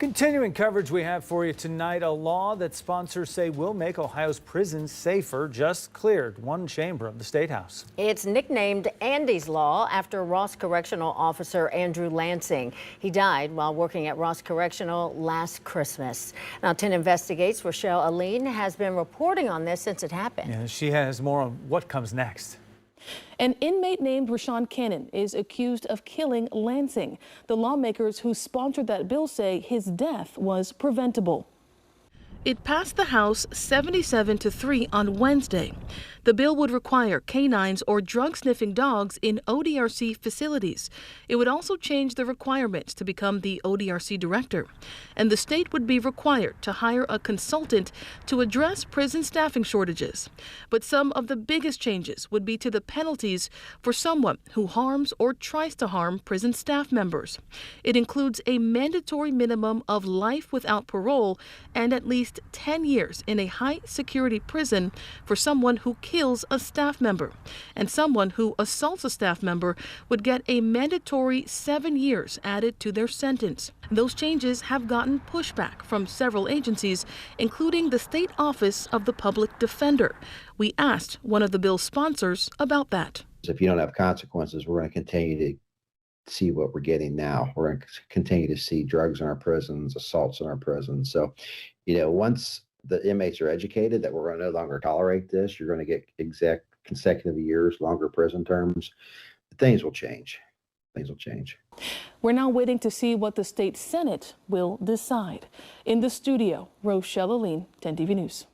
Continuing coverage we have for you tonight, a law that sponsors say will make Ohio's prisons safer just cleared one chamber of the State House. It's nicknamed Andy's Law after Ross Correctional Officer Andrew Lansing. He died while working at Ross Correctional last Christmas. Now 10 Investigates' Rochelle Aline has been reporting on this since it happened. Yeah, she has more on what comes next. An inmate named Rashawn Cannon is accused of killing Lansing. The lawmakers who sponsored that bill say his death was preventable. It passed the House 77-3 on Wednesday. The bill would require canines or drug-sniffing dogs in ORDC facilities. It would also change the requirements to become the ORDC director. And the state would be required to hire a consultant to address prison staffing shortages. But some of the biggest changes would be to the penalties for someone who harms or tries to harm prison staff members. It includes a mandatory minimum of life without parole and at least 10 years in a high-security prison for someone who kills a staff member. And someone who assaults a staff member would get a mandatory 7 years added to their sentence. Those changes have gotten pushback from several agencies, including the State Office of the Public Defender. We asked one of the bill's sponsors about that. If you don't have consequences, we're going to continue to see what we're getting now. We're going to continue to see drugs in our prisons, assaults in our prisons. So, once the inmates are educated that we're going to no longer tolerate this, you're going to get exact consecutive years, longer prison terms. Things will change. Things will change. We're now waiting to see what the state Senate will decide. In the studio, Rochelle Aline, 10 TV News.